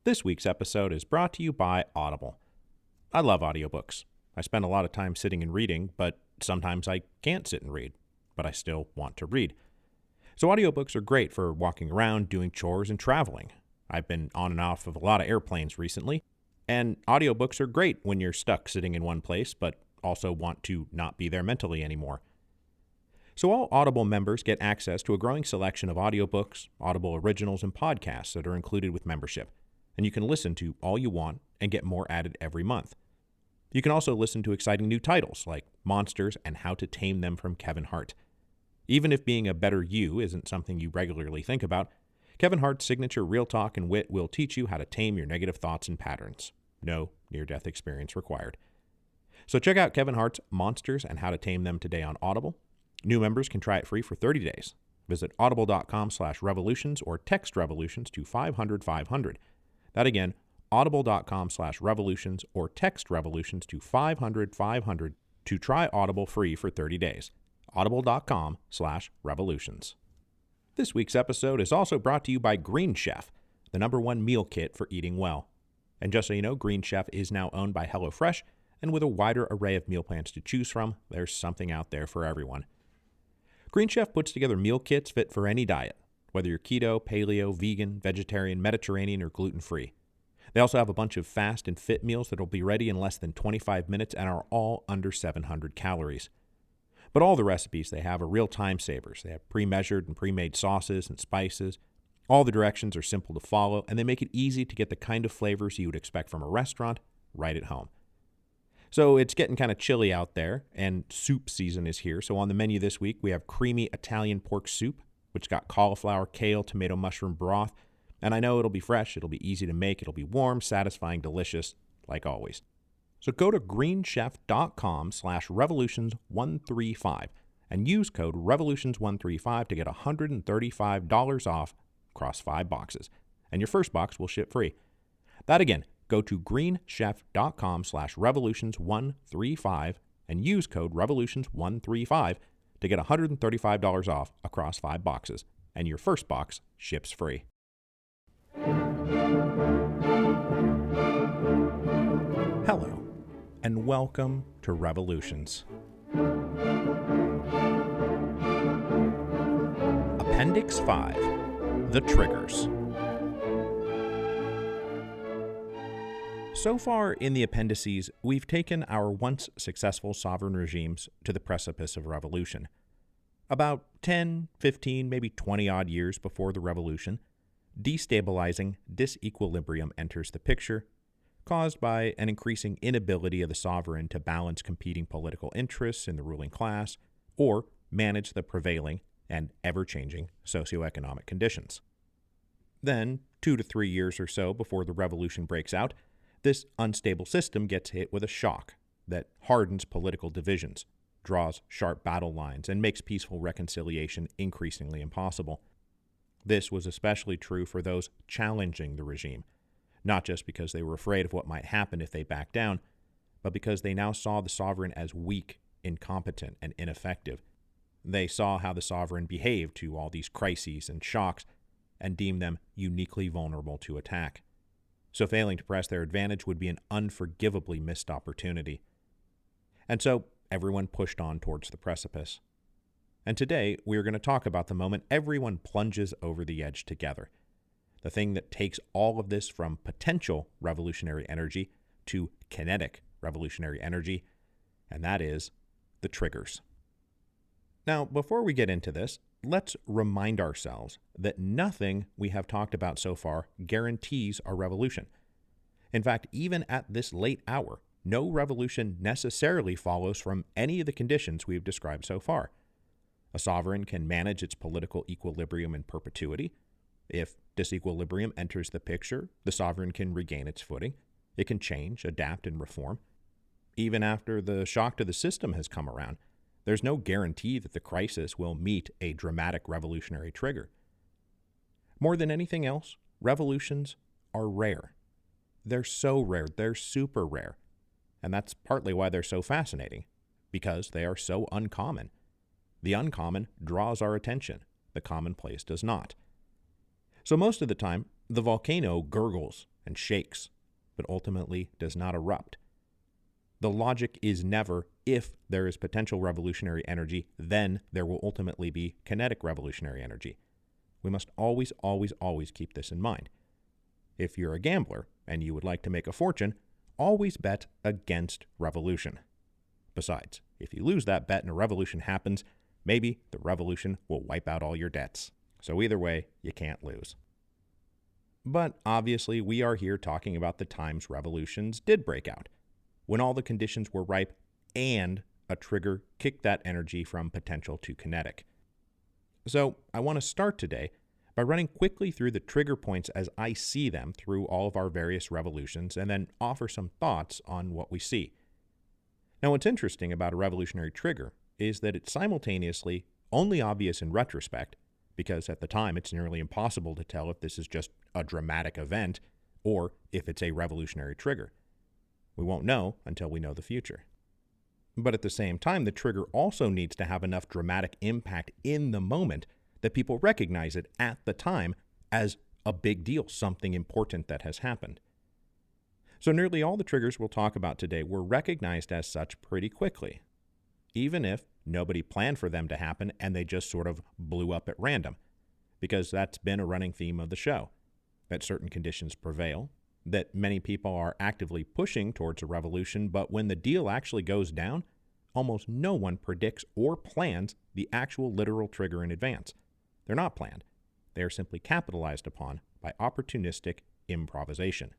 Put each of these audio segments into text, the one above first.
This week's episode is brought to you by Audible. I love audiobooks. I spend a lot of time sitting and reading, but sometimes I can't sit and read, but I still want to read. So audiobooks are great for walking around, doing chores, and traveling. I've been on and off of a lot of airplanes recently, and audiobooks are great when you're stuck sitting in one place, but also want to not be there mentally anymore. So all Audible members get access to a growing selection of audiobooks, Audible originals, and podcasts that are included with membership. And you can listen to all you want and get more added every month. You can also listen to exciting new titles like Monsters and How to Tame Them from Kevin Hart. Even if being a better you isn't something you regularly think about, Kevin Hart's signature real talk and wit will teach you how to tame your negative thoughts and patterns. No near-death experience required. So check out Kevin Hart's Monsters and How to Tame Them today on Audible. New members can try it free for 30 days. Visit audible.com/revolutions or text revolutions to 500-500. That again, audible.com/revolutions or text revolutions to 500-500 to try Audible free for 30 days. audible.com/revolutions. This week's episode is also brought to you by Green Chef, the #1 meal kit for eating well. And just so you know, Green Chef is now owned by HelloFresh, and with a wider array of meal plans to choose from, there's something out there for everyone. Green Chef puts together meal kits fit for any diet, whether you're keto, paleo, vegan, vegetarian, Mediterranean, or gluten-free. They also have a bunch of fast and fit meals that will be ready in less than 25 minutes and are all under 700 calories. But all the recipes they have are real time savers. They have pre-measured and pre-made sauces and spices. All the directions are simple to follow, and they make it easy to get the kind of flavors you would expect from a restaurant right at home. So it's getting kind of chilly out there, and soup season is here. So on the menu this week, we have creamy Italian pork soup, which got cauliflower, kale, tomato, mushroom broth. And I know it'll be fresh, it'll be easy to make, it'll be warm, satisfying, delicious, like always. So go to greenchef.com/revolutions135 and use code revolutions135 to get $135 off across 5 boxes. And your first box will ship free. That again, go to greenchef.com/revolutions135 and use code revolutions135 to get $135 off across 5 boxes, and your first box ships free. Hello, and welcome to Revolutions. Appendix 5, The Triggers. So far in the appendices, we've taken our once successful sovereign regimes to the precipice of revolution. About 10, 15, maybe 20 odd years before the revolution, destabilizing disequilibrium enters the picture, caused by an increasing inability of the sovereign to balance competing political interests in the ruling class or manage the prevailing and ever-changing socioeconomic conditions. Then, 2 to 3 years or so before the revolution breaks out, this unstable system gets hit with a shock that hardens political divisions, draws sharp battle lines, and makes peaceful reconciliation increasingly impossible. This was especially true for those challenging the regime, not just because they were afraid of what might happen if they backed down, but because they now saw the sovereign as weak, incompetent, and ineffective. They saw how the sovereign behaved to all these crises and shocks and deemed them uniquely vulnerable to attack. So failing to press their advantage would be an unforgivably missed opportunity. And so everyone pushed on towards the precipice. And today we are going to talk about the moment everyone plunges over the edge together. The thing that takes all of this from potential revolutionary energy to kinetic revolutionary energy, and that is the triggers. Now, before we get into this, let's remind ourselves that nothing we have talked about so far guarantees a revolution. In fact, even at this late hour, no revolution necessarily follows from any of the conditions we've described so far. A sovereign can manage its political equilibrium in perpetuity. If disequilibrium enters the picture, the sovereign can regain its footing. It can change, adapt, and reform. Even after the shock to the system has come around, there's no guarantee that the crisis will meet a dramatic revolutionary trigger. More than anything else, revolutions are rare. They're so rare, they're super rare. And that's partly why they're so fascinating, because they are so uncommon. The uncommon draws our attention. The commonplace does not. So most of the time, the volcano gurgles and shakes, but ultimately does not erupt. The logic is never, if there is potential revolutionary energy, then there will ultimately be kinetic revolutionary energy. We must always, always, always keep this in mind. If you're a gambler and you would like to make a fortune, always bet against revolution. Besides, if you lose that bet and a revolution happens, maybe the revolution will wipe out all your debts. So either way, you can't lose. But obviously, we are here talking about the times revolutions did break out, when all the conditions were ripe and a trigger kicked that energy from potential to kinetic. So I want to start today by running quickly through the trigger points as I see them through all of our various revolutions, and then offer some thoughts on what we see. Now, what's interesting about a revolutionary trigger is that it's simultaneously only obvious in retrospect, because at the time it's nearly impossible to tell if this is just a dramatic event or if it's a revolutionary trigger. We won't know until we know the future. But at the same time, the trigger also needs to have enough dramatic impact in the moment that people recognize it at the time as a big deal, something important that has happened. So nearly all the triggers we'll talk about today were recognized as such pretty quickly, even if nobody planned for them to happen and they just sort of blew up at random, because that's been a running theme of the show, that certain conditions prevail, that many people are actively pushing towards a revolution, but when the deal actually goes down, almost no one predicts or plans the actual literal trigger in advance. They're not planned. They are simply capitalized upon by opportunistic improvisation.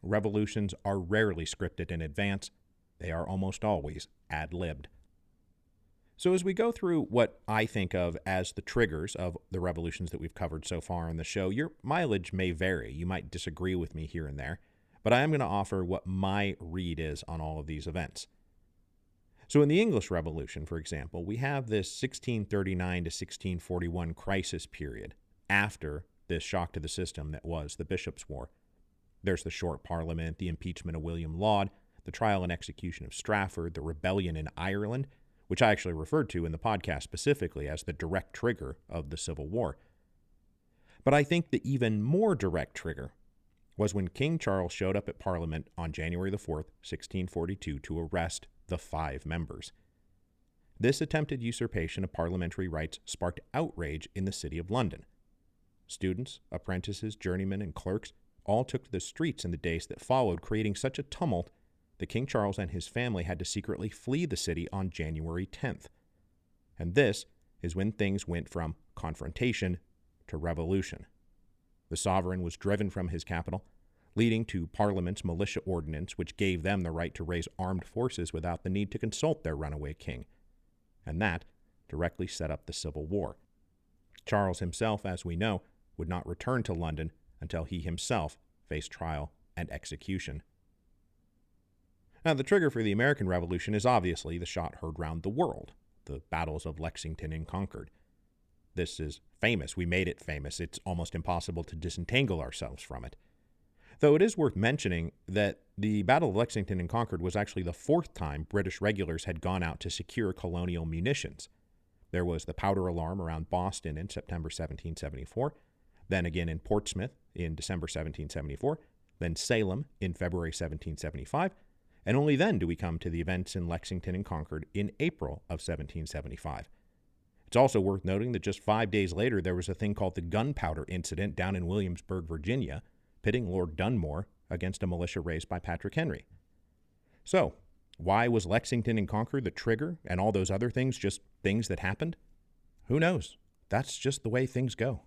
Revolutions are rarely scripted in advance. They are almost always ad-libbed. So as we go through what I think of as the triggers of the revolutions that we've covered so far on the show, your mileage may vary. You might disagree with me here and there, but I am going to offer what my read is on all of these events. So in the English Revolution, for example, we have this 1639 to 1641 crisis period after this shock to the system that was the Bishops' War. There's the short Parliament, the impeachment of William Laud, the trial and execution of Strafford, the rebellion in Ireland, which I actually referred to in the podcast specifically as the direct trigger of the Civil War. But I think the even more direct trigger was when King Charles showed up at Parliament on January the 4th, 1642, to arrest the 5 members. This attempted usurpation of parliamentary rights sparked outrage in the city of London. Students, apprentices, journeymen, and clerks all took to the streets in the days that followed, creating such a tumult that King Charles and his family had to secretly flee the city on January 10th. And this is when things went from confrontation to revolution. The sovereign was driven from his capital, leading to Parliament's militia ordinance, which gave them the right to raise armed forces without the need to consult their runaway king. And that directly set up the Civil War. Charles himself, as we know, would not return to London until he himself faced trial and execution. Now, the trigger for the American Revolution is obviously the shot heard round the world, the battles of Lexington and Concord. This is famous. We made it famous. It's almost impossible to disentangle ourselves from it. Though it is worth mentioning that the Battle of Lexington and Concord was actually the 4th time British regulars had gone out to secure colonial munitions. There was the powder alarm around Boston in September 1774, then again in Portsmouth in December 1774, then Salem in February 1775, and only then do we come to the events in Lexington and Concord in April of 1775. It's also worth noting that just 5 days later there was a thing called the Gunpowder Incident down in Williamsburg, Virginia, pitting Lord Dunmore against a militia raised by Patrick Henry. So, why was Lexington and Concord the trigger and all those other things just things that happened? Who knows? That's just the way things go.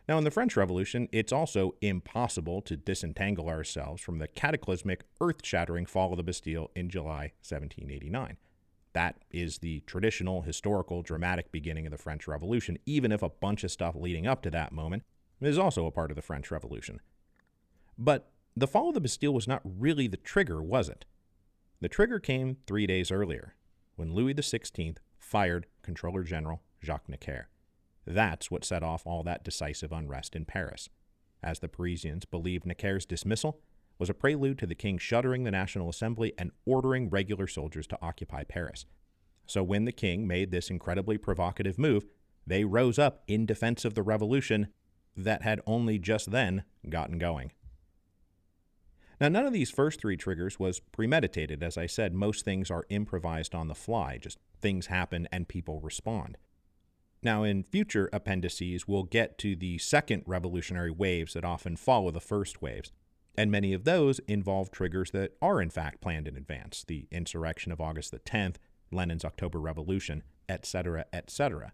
Now, in the French Revolution, it's also impossible to disentangle ourselves from the cataclysmic, earth-shattering fall of the Bastille in July 1789. That is the traditional, historical, dramatic beginning of the French Revolution, even if a bunch of stuff leading up to that moment is also a part of the French Revolution. But the fall of the Bastille was not really the trigger, was it? The trigger came 3 days earlier, when Louis XVI fired Controller General Jacques Necker. That's what set off all that decisive unrest in Paris, as the Parisians believed Necker's dismissal was a prelude to the king shuttering the National Assembly and ordering regular soldiers to occupy Paris. So when the king made this incredibly provocative move, they rose up in defense of the revolution that had only just then gotten going. Now, none of these first three triggers was premeditated. As I said, most things are improvised on the fly, just things happen and people respond. Now, in future appendices, we'll get to the second revolutionary waves that often follow the first waves, and many of those involve triggers that are in fact planned in advance: the insurrection of August the 10th, Lenin's October Revolution, etc., etc.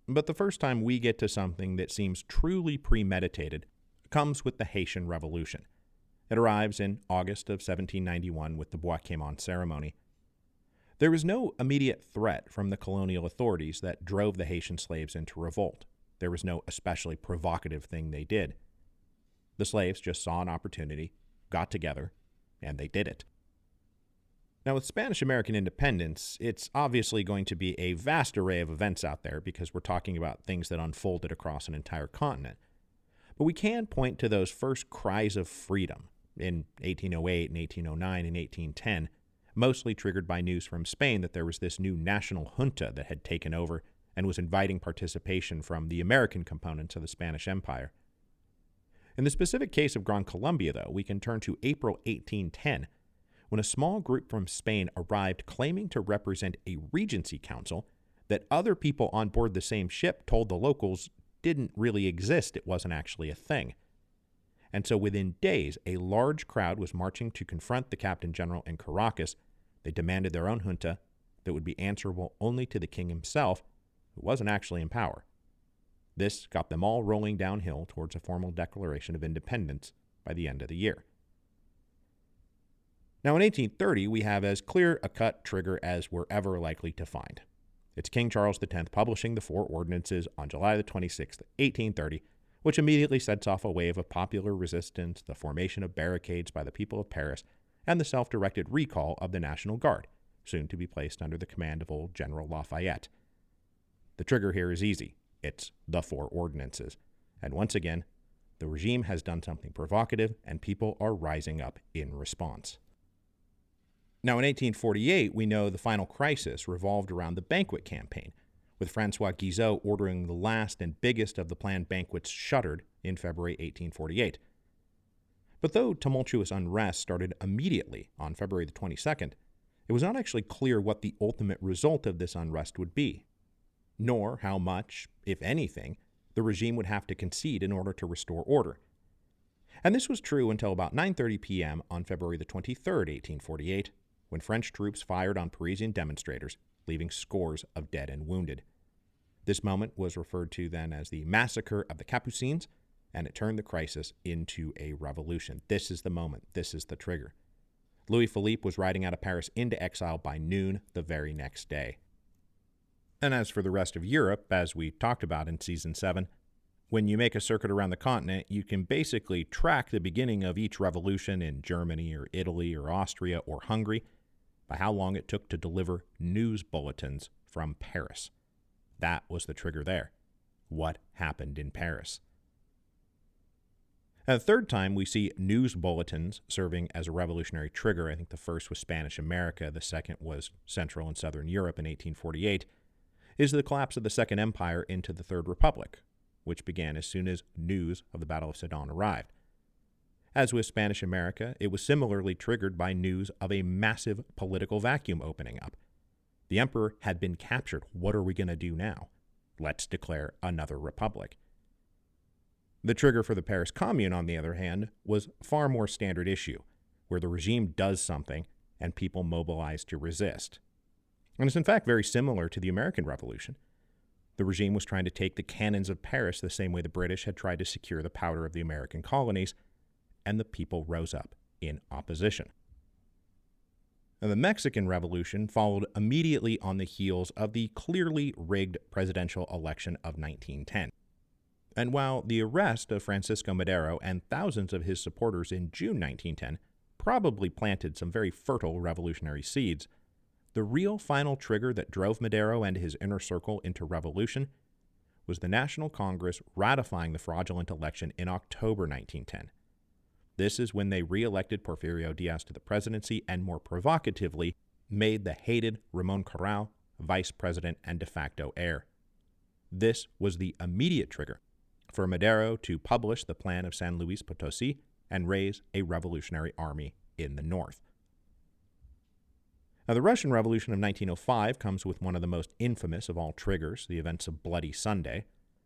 But the first time we get to something that seems truly premeditated comes with the Haitian Revolution. It arrives in August of 1791 with the Bois Quémant ceremony. There was no immediate threat from the colonial authorities that drove the Haitian slaves into revolt. There was no especially provocative thing they did. The slaves just saw an opportunity, got together, and they did it. Now, with Spanish-American independence, it's obviously going to be a vast array of events out there because we're talking about things that unfolded across an entire continent. But we can point to those first cries of freedom in 1808 and 1809 and 1810, mostly triggered by news from Spain that there was this new national junta that had taken over and was inviting participation from the American components of the Spanish Empire. In the specific case of Gran Colombia, though, we can turn to April 1810, when a small group from Spain arrived claiming to represent a regency council that other people on board the same ship told the locals didn't really exist. It wasn't actually a thing. And so within days, a large crowd was marching to confront the Captain General in Caracas. They demanded their own junta that would be answerable only to the king himself, who wasn't actually in power. This got them all rolling downhill towards a formal declaration of independence by the end of the year. Now, in 1830, we have as clear a cut trigger as we're ever likely to find. It's King Charles X publishing the four ordinances on July the 26th, 1830, which immediately sets off a wave of popular resistance, the formation of barricades by the people of Paris, and the self-directed recall of the National Guard, soon to be placed under the command of old General Lafayette. The trigger here is easy. It's the four ordinances. And once again, the regime has done something provocative, and people are rising up in response. Now, in 1848, we know the final crisis revolved around the banquet campaign, with Francois Guizot ordering the last and biggest of the planned banquets shuttered in February 1848. But though tumultuous unrest started immediately on February the 22nd, it was not actually clear what the ultimate result of this unrest would be, nor how much, if anything, the regime would have to concede in order to restore order. And this was true until about 9:30 p.m. on February the 23rd, 1848, when French troops fired on Parisian demonstrators, leaving scores of dead and wounded. This moment was referred to then as the Massacre of the Capucines, and it turned the crisis into a revolution. This is the moment. This is the trigger. Louis-Philippe was riding out of Paris into exile by noon the very next day. And as for the rest of Europe, as we talked about in Season 7, when you make a circuit around the continent, you can basically track the beginning of each revolution in Germany or Italy or Austria or Hungary by how long it took to deliver news bulletins from Paris. That was the trigger there. What happened in Paris? And the third time we see news bulletins serving as a revolutionary trigger, I think the first was Spanish America, the second was Central and Southern Europe in 1848, is the collapse of the Second Empire into the Third Republic, which began as soon as news of the Battle of Sedan arrived. As with Spanish America, it was similarly triggered by news of a massive political vacuum opening up. The emperor had been captured. What are we going to do now? Let's declare another republic. The trigger for the Paris Commune, on the other hand, was far more standard issue, where the regime does something and people mobilize to resist. And it's in fact very similar to the American Revolution. The regime was trying to take the cannons of Paris the same way the British had tried to secure the powder of the American colonies, and the people rose up in opposition. Now, the Mexican Revolution followed immediately on the heels of the clearly rigged presidential election of 1910. And while the arrest of Francisco Madero and thousands of his supporters in June 1910 probably planted some very fertile revolutionary seeds, the real final trigger that drove Madero and his inner circle into revolution was the National Congress ratifying the fraudulent election in October 1910. This is when they re-elected Porfirio Diaz to the presidency and, more provocatively, made the hated Ramon Corral vice president and de facto heir. This was the immediate trigger for Madero to publish the plan of San Luis Potosi and raise a revolutionary army in the north. Now, the Russian Revolution of 1905 comes with one of the most infamous of all triggers, the events of Bloody Sunday.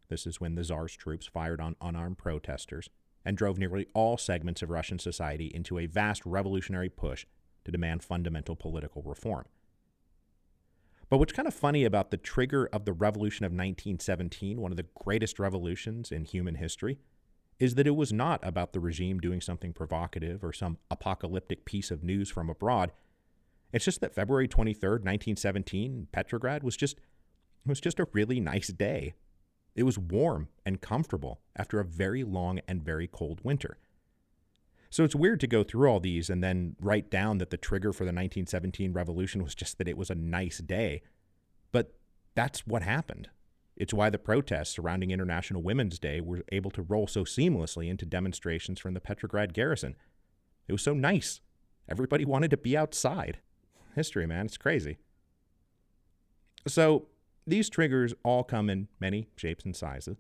This is when the Tsar's troops fired on unarmed protesters and drove nearly all segments of Russian society into a vast revolutionary push to demand fundamental political reform. But what's kind of funny about the trigger of the Revolution of 1917, one of the greatest revolutions in human history, is that it was not about the regime doing something provocative or some apocalyptic piece of news from abroad. It's just that February 23rd, 1917, Petrograd was just a really nice day. It was warm and comfortable after a very long and very cold winter. So it's weird to go through all these and then write down that the trigger for the 1917 revolution was just that it was a nice day. But that's what happened. It's why the protests surrounding International Women's Day were able to roll so seamlessly into demonstrations from the Petrograd garrison. It was so nice. Everybody wanted to be outside. History, man, it's crazy. So these triggers all come in many shapes and sizes,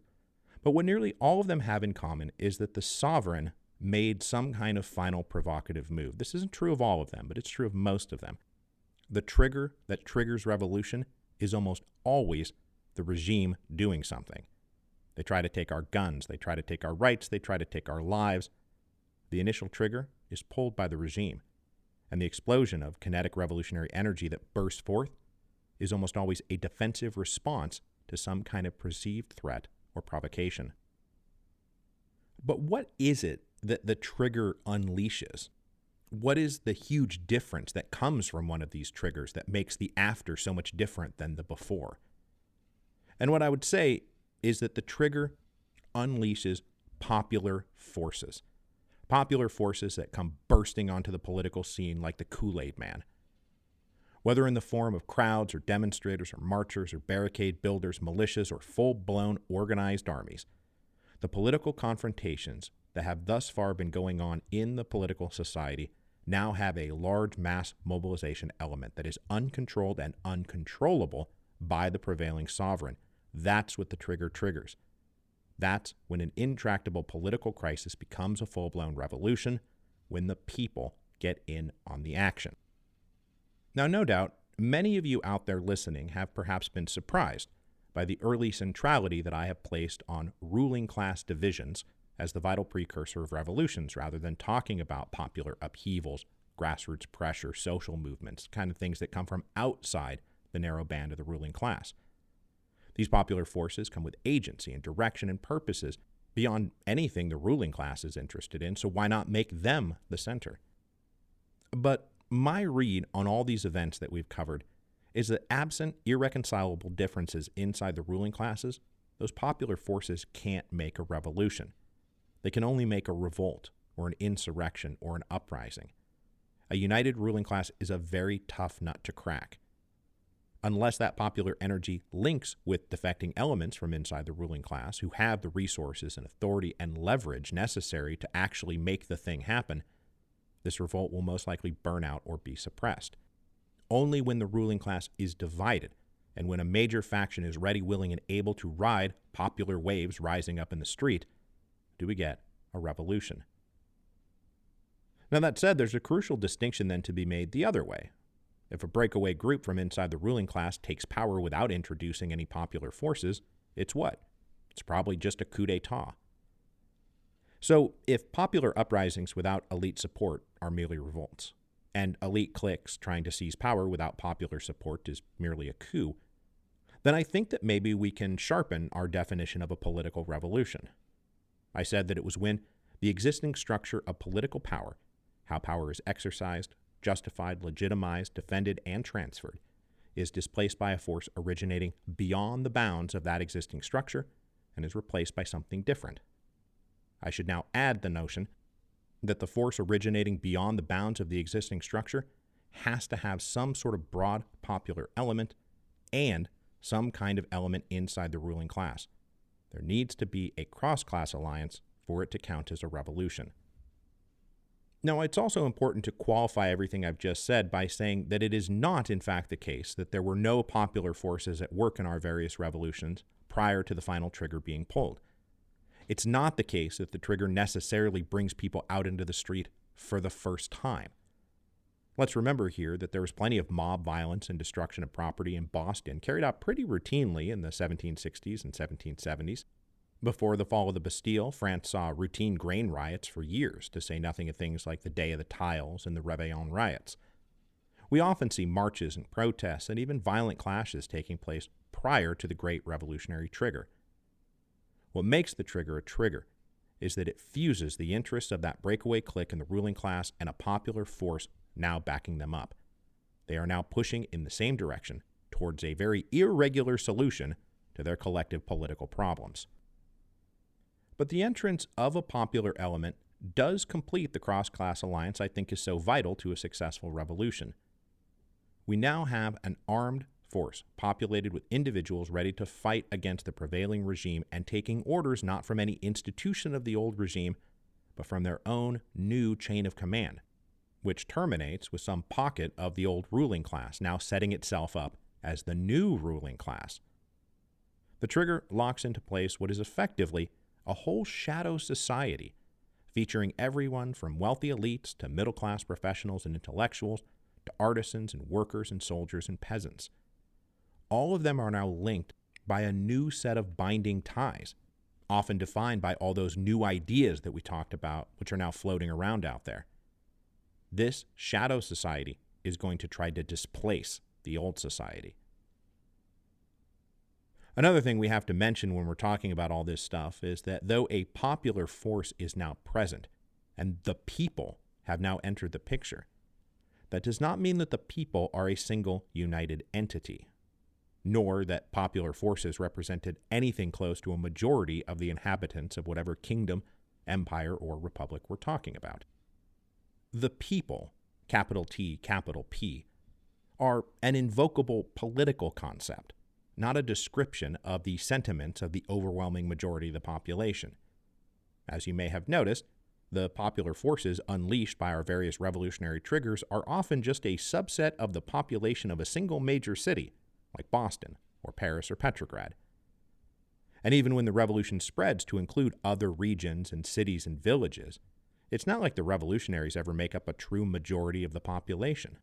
but what nearly all of them have in common is that the sovereign made some kind of final provocative move. This isn't true of all of them, but it's true of most of them. The trigger that triggers revolution is almost always the regime doing something. They try to take our guns, they try to take our rights, they try to take our lives. The initial trigger is pulled by the regime, and the explosion of kinetic revolutionary energy that bursts forth is almost always a defensive response to some kind of perceived threat or provocation. But what is it that the trigger unleashes? What is the huge difference that comes from one of these triggers that makes the after so much different than the before? And what I would say is that the trigger unleashes popular forces. Popular forces that come bursting onto the political scene like the Kool-Aid Man. Whether in the form of crowds or demonstrators or marchers or barricade builders, militias, or full-blown organized armies, the political confrontations that have thus far been going on in the political society now have a large mass mobilization element that is uncontrolled and uncontrollable by the prevailing sovereign. That's what the trigger triggers. That's when an intractable political crisis becomes a full-blown revolution, when the people get in on the action. Now, no doubt, many of you out there listening have perhaps been surprised by the early centrality that I have placed on ruling class divisions as the vital precursor of revolutions, rather than talking about popular upheavals, grassroots pressure, social movements, kind of things that come from outside the narrow band of the ruling class. These popular forces come with agency and direction and purposes beyond anything the ruling class is interested in, so why not make them the center? But my read on all these events that we've covered is that absent irreconcilable differences inside the ruling classes, those popular forces can't make a revolution. They can only make a revolt or an insurrection or an uprising. A united ruling class is a very tough nut to crack. Unless that popular energy links with defecting elements from inside the ruling class who have the resources and authority and leverage necessary to actually make the thing happen, this revolt will most likely burn out or be suppressed. Only when the ruling class is divided and when a major faction is ready, willing, and able to ride popular waves rising up in the street do we get a revolution. Now, that said, there's a crucial distinction then to be made the other way. If a breakaway group from inside the ruling class takes power without introducing any popular forces, it's what? It's probably just a coup d'etat. So, if popular uprisings without elite support are merely revolts, and elite cliques trying to seize power without popular support is merely a coup, then I think that maybe we can sharpen our definition of a political revolution. I said that it was when the existing structure of political power, how power is exercised, justified, legitimized, defended, and transferred, is displaced by a force originating beyond the bounds of that existing structure and is replaced by something different. I should now add the notion that the force originating beyond the bounds of the existing structure has to have some sort of broad popular element and some kind of element inside the ruling class. There needs to be a cross-class alliance for it to count as a revolution. Now, it's also important to qualify everything I've just said by saying that it is not, in fact, the case that there were no popular forces at work in our various revolutions prior to the final trigger being pulled. It's not the case that the trigger necessarily brings people out into the street for the first time. Let's remember here that there was plenty of mob violence and destruction of property in Boston carried out pretty routinely in the 1760s and 1770s. Before the fall of the Bastille, France saw routine grain riots for years, to say nothing of things like the Day of the Tiles and the Réveillon riots. We often see marches and protests and even violent clashes taking place prior to the Great Revolutionary Trigger. What makes the trigger a trigger is that it fuses the interests of that breakaway clique in the ruling class and a popular force now backing them up. They are now pushing in the same direction towards a very irregular solution to their collective political problems. But the entrance of a popular element does complete the cross-class alliance I think is so vital to a successful revolution. We now have an armed force populated with individuals ready to fight against the prevailing regime and taking orders not from any institution of the old regime, but from their own new chain of command, which terminates with some pocket of the old ruling class now setting itself up as the new ruling class. The trigger locks into place what is effectively a whole shadow society, featuring everyone from wealthy elites to middle-class professionals and intellectuals to artisans and workers and soldiers and peasants. All of them are now linked by a new set of binding ties, often defined by all those new ideas that we talked about, which are now floating around out there. This shadow society is going to try to displace the old society. Another thing we have to mention when we're talking about all this stuff is that though a popular force is now present and the people have now entered the picture, that does not mean that the people are a single united entity, nor that popular forces represented anything close to a majority of the inhabitants of whatever kingdom, empire, or republic we're talking about. The people, capital T, capital P, are an invocable political concept, not a description of the sentiments of the overwhelming majority of the population. As you may have noticed, the popular forces unleashed by our various revolutionary triggers are often just a subset of the population of a single major city, like Boston or Paris or Petrograd. And even when the revolution spreads to include other regions and cities and villages, it's not like the revolutionaries ever make up a true majority of the population.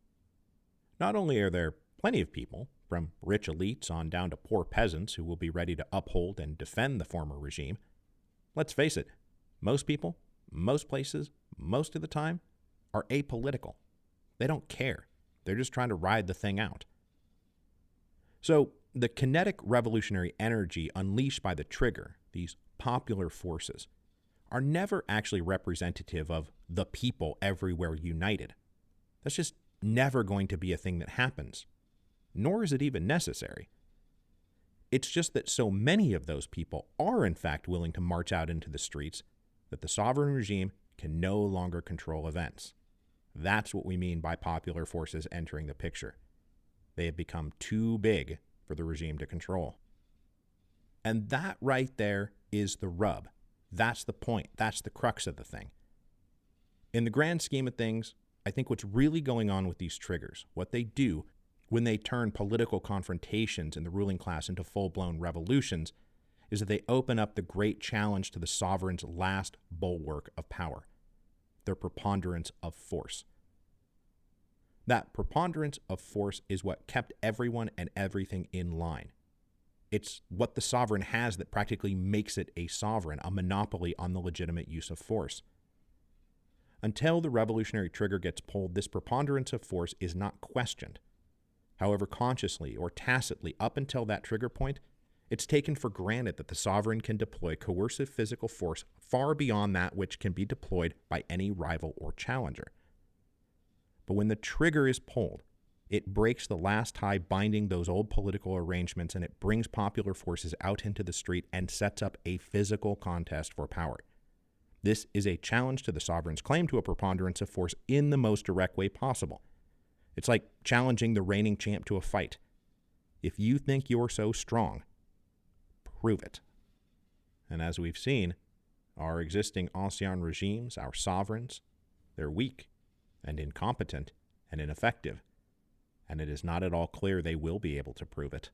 Not only are there plenty of people, from rich elites on down to poor peasants, who will be ready to uphold and defend the former regime, let's face it, most people, most places, most of the time, are apolitical. They don't care. They're just trying to ride the thing out. So the kinetic revolutionary energy unleashed by the trigger, these popular forces, are never actually representative of the people everywhere united. That's just never going to be a thing that happens, nor is it even necessary. It's just that so many of those people are in fact willing to march out into the streets that the sovereign regime can no longer control events. That's what we mean by popular forces entering the picture. They have become too big for the regime to control. And that right there is the rub. That's the point. That's the crux of the thing. In the grand scheme of things, I think what's really going on with these triggers, what they do when they turn political confrontations in the ruling class into full-blown revolutions, is that they open up the great challenge to the sovereign's last bulwark of power, their preponderance of force. That preponderance of force is what kept everyone and everything in line. It's what the sovereign has that practically makes it a sovereign, a monopoly on the legitimate use of force. Until the revolutionary trigger gets pulled, this preponderance of force is not questioned. However, consciously or tacitly, up until that trigger point, it's taken for granted that the sovereign can deploy coercive physical force far beyond that which can be deployed by any rival or challenger. But when the trigger is pulled, it breaks the last tie binding those old political arrangements, and it brings popular forces out into the street and sets up a physical contest for power. This is a challenge to the sovereign's claim to a preponderance of force in the most direct way possible. It's like challenging the reigning champ to a fight. If you think you're so strong, prove it. And as we've seen, our existing ancien regimes, our sovereigns, they're weak and incompetent and ineffective, and it is not at all clear they will be able to prove it.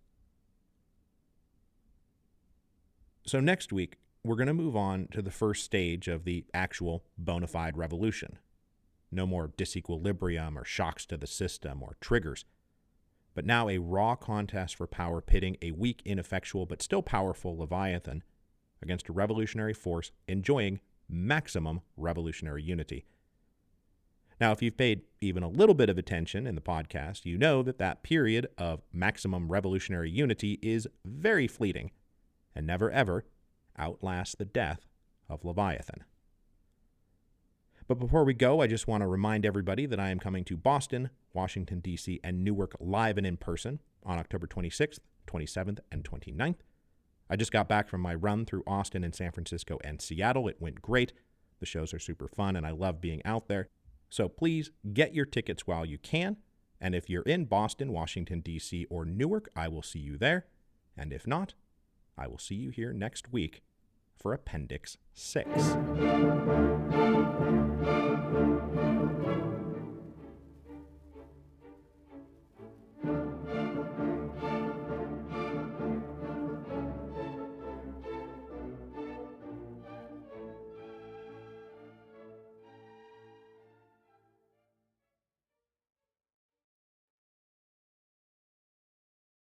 So next week, we're going to move on to the first stage of the actual bona fide revolution. No more disequilibrium or shocks to the system or triggers, but now a raw contest for power pitting a weak, ineffectual, but still powerful Leviathan against a revolutionary force enjoying maximum revolutionary unity. Now, if you've paid even a little bit of attention in the podcast, you know that that period of maximum revolutionary unity is very fleeting and never ever outlasts the death of Leviathan. But before we go, I just want to remind everybody that I am coming to Boston, Washington, D.C., and Newark live and in person on October 26th, 27th, and 29th. I just got back from my run through Austin and San Francisco and Seattle. It went great. The shows are super fun, and I love being out there. So please get your tickets while you can. And if you're in Boston, Washington, D.C., or Newark, I will see you there. And if not, I will see you here next week for Appendix 6.